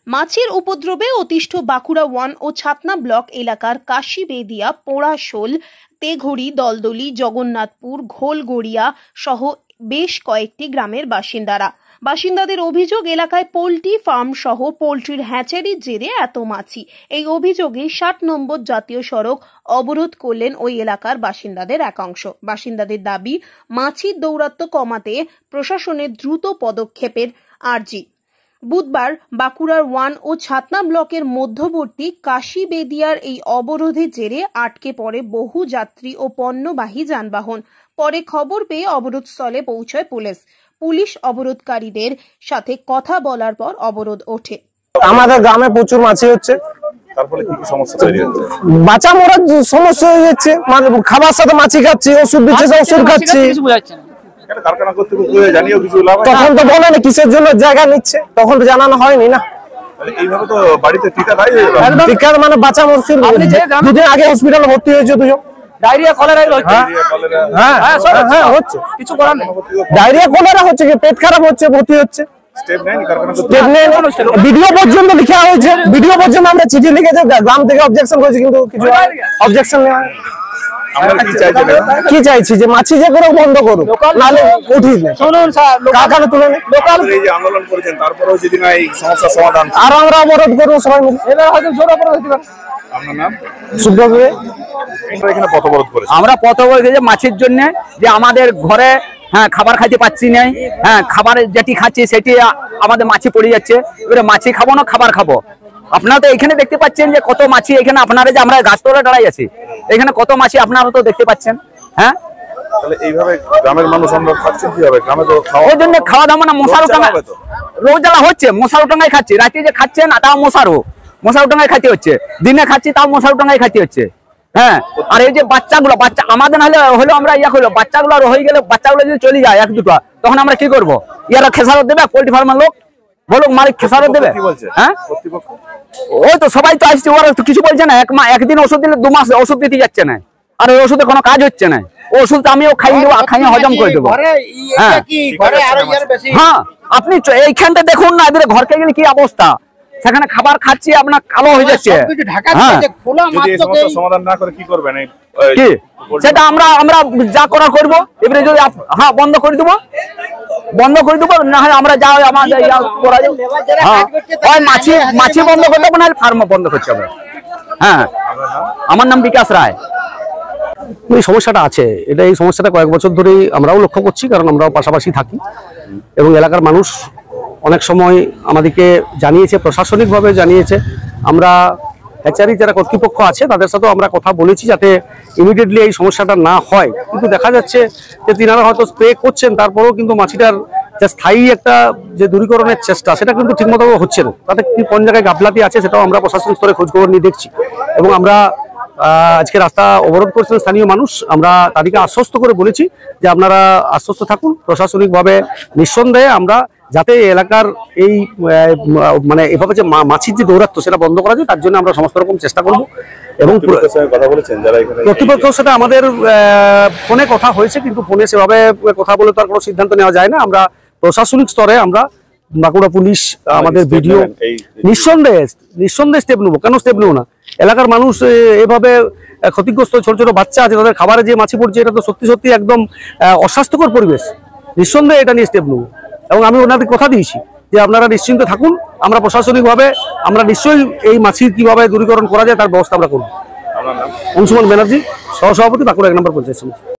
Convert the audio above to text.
মাছের উপদ্রবে অতিষ্ঠ বাঁকুড়া ওয়ান ও ছাতনা ব্লক এলাকার কাশীবেদিয়া, পোড়াশোল, তেঘড়ি, দলদলি, জগন্নাথপুর, ঘোলগড়িয়া সহ বেশ কয়েকটি গ্রামের বাসিন্দাদের অভিযোগ, এলাকায় পোল্ট্রি ফার্ম সহ পোল্ট্রির হ্যাচারির জেরে এত মাছি। এই অভিযোগে ৬০ নম্বর জাতীয় সড়ক অবরোধ করলেন ওই এলাকার বাসিন্দাদের একাংশ। বাসিন্দাদের দাবি, মাছির দৌরাত্ম্য কমাতে প্রশাসনের দ্রুত পদক্ষেপের আর্জি। বুধবার বাঁকুড়ার ওয়ান ও ছাতনা ব্লকের মধ্যবর্তী কাশীবেদিয়ার এই অবরোধের জেরে আটকে পড়ে বহু যাত্রী ও পণ্যবাহী যানবাহন। পরে খবর পেয়ে অবরোধস্থলে পৌঁছয় পুলিশ অবরোধকারীদের সাথে কথা বলার পর অবরোধ ওঠে। আমাদের গ্রামে প্রচুর মাছি হচ্ছে, তারপরে কি কি সমস্যা তৈরি হচ্ছে? বাঁচা মরার সমস্যা হয়ে যাচ্ছে, মানে খাবার সাথে মাছি খাচ্ছি, ওষুধ দিচ্ছে, ওষুধ খাচ্ছি। কারখানা কর্তৃপক্ষ জানিয়েও কিছু লাভ হয়? তখন তো বলে না কিসের জন্য জায়গা নিচ্ছে, তখন তো জানানো হয়নি না। এইভাবে তো বাড়িতে টিকা নাই, টিকা মানে বাঁচা মুশকিল। দুদিন আগে হসপিটালে ভর্তি হয়েছে দুজন, ডায়রিয়া কলেরা হচ্ছে। হ্যাঁ হচ্ছে, কিছু করার নেই। ডায়রিয়া কলেরা হচ্ছে, কি পেট খারাপ হচ্ছে, ভর্তি হচ্ছে। স্টেপ নেয়নি কারখানা স্টেপ নেই। ভিডিও পর্যন্ত লিখা হয়েছে, ভিডিও পর্যন্ত আমরা চিঠি লিখেছি, গ্রাম থেকে অবজেকশন করেছি, কিন্তু কিছু অবজেকশন নেই। কি চাইছি যে মাছি যে করে বন্ধ করুক, নাহলে উঠিয়ে নেই, কারখানা তুলে নেই। লোকাল এই যে আন্দোলন করেছেন, তারপরেও যদি না এই সমস্যার সমাধান, আর আমরা অবরোধ করবো সবাই মিলে। এবার হয়তো জোর অবরোধ হতে পারে। আপনার নাম? সুব্রত। এখানে পথ অবরোধ করেছে, আমরা পথ অবরোধ করেছি মাছির জন্য, যে আমাদের ঘরে খাবার খাইতে পাচ্ছি না। খাবার যেটি খাচ্ছি সেটি আমাদের মাছি পড়ে যাচ্ছে। এবারে মাছি খাবো না খাবার খাবো। আপনারা তো এখানে দেখতে পাচ্ছেন যে কত মাছি এখানে, আপনারা যে আমরা গাছতলা দাঁড়াই আছি, এখানে কত মাছি আপনারা তো দেখতে পাচ্ছেন। তাহলে এইভাবে গ্রামের মানুষ আমরা খাচ্ছেন কিভাবে? গ্রামে তো ওই জন্য খাওয়া দাওয়া না, মশারও টাঙা রোজ জ্বালা হচ্ছে, মশারও টাঙায় খাচ্ছি। রাতে যে খাচ্ছেন তাও মশারও টাঙায় খাইতে হচ্ছে, দিনে খাচ্ছি তাও মশারও টাঙায় খাইতে হচ্ছে। আর এই যে বাচ্চাগুলো, আমাদের হলে আমরা হলো বাচ্চাগুলো হয়ে গেলে, বাচ্চাগুলো যদি চলে যায় এক দুটো, তখন আমরা কি করবো? ইয়ারা খেসারত দেবে, পোল্ট্রি ফার্মের লোক বলুক, মালিক খেসারত দেবে। ওই তো সবাই তো আসছে, ওরা তো কিছু বলছে না। একদিন ওষুধ দিলে 2 মাস ওষুধ দিতে যাচ্ছে না, আর ওই ওষুধে কোনো কাজ হচ্ছে না। ওষুধ আমিও খাইয়ে হজম করে দেবো। হ্যাঁ, আপনি এইখানটা দেখুন না, এদের ঘরকে গেলে কি অবস্থা। সেখানে খাবার খাচ্ছি, আপনার কালো হয়ে যাচ্ছে। সমাধান না করে কি করবেন? সেটা আমরা যা করা করবো। এবারে যদি বন্ধ করে দেবো, না হয় আমরা যা আমাদের করা যাবে। মাছি বন্ধ করতে হবে, না ফার্ম বন্ধ করতে হবে। আমার নাম বিকাশ রায়। এই সমস্যাটা আছে, এই সমস্যাটা কয়েক বছর ধরেই আমরাও লক্ষ্য করছি, কারণ আমরাও পাশাপাশি থাকি এবং এলাকার মানুষ অনেক সময় আমাদেরকে জানিয়েছে, প্রশাসনিকভাবে জানিয়েছে। আমরা হ্যাচারি যারা কর্তৃপক্ষ আছে তাদের সাথেও আমরা কথা বলেছি, যাতে ইমিডিয়েটলি এই সমস্যাটা না হয়। কিন্তু দেখা যাচ্ছে যে তিনারা হয়তো স্প্রে করছেন, তারপরেও কিন্তু মাছিটার যে স্থায়ী একটা যে দূরীকরণের চেষ্টা, সেটা কিন্তু ঠিকমতো হচ্ছে না। তাতে কোন জায়গায় গাফলাতি আছে সেটাও আমরা প্রশাসনিক স্তরে খোঁজখবর নিয়ে দেখছি। এবং আমরা আজকে রাস্তা অবরোধ করেছিলেন স্থানীয় মানুষ, আমরা তাদেরকে আশ্বস্ত করে বলেছি যে আপনারা আশ্বস্ত থাকুন, প্রশাসনিকভাবে নিঃসন্দেহে আমরা যাতে এলাকার এই মানে এভাবে যে মাছির যে দৌরাত্ম্য সেটা বন্ধ করা যায়, তার জন্য আমরা সমস্ত রকম চেষ্টা করব। এবং কথা বলেছেন যারা এখানে কর্তৃপক্ষের সাথে আমাদের ফোনে কথা হয়েছে, কিন্তু ফোনে সেভাবে কথা বলে তো আর কোনো সিদ্ধান্ত নেওয়া যায় না। আমরা প্রশাসনিক স্তরে আমরা বাঁকুড়া পুলিশ, আমাদের ভিডিও নিঃসন্দেহে স্টেপ নেবো। কেন স্টেপ নেবো না? এলাকার মানুষ এভাবে ক্ষতিগ্রস্ত, ছোট ছোট বাচ্চা আছে, তাদের খাবারে যে মাছি পড়ছে, এটা তো সত্যি একদম অস্বাস্থ্যকর পরিবেশ। নিঃসন্দেহে এটা নিয়ে স্টেপ নেবো। এবং আমি ওনাদের কথা দিয়েছি যে আপনারা নিশ্চিন্ত থাকুন, আমরা প্রশাসনিকভাবে আমরা নিশ্চয়ই এই মাছির কিভাবে দূরীকরণ করা যায় তার ব্যবস্থা আমরা করব। অংশুমান ব্যানার্জি, সহসভাপতি, বাঁকুড়া 1 নম্বর পঞ্চায়েত সমিতি।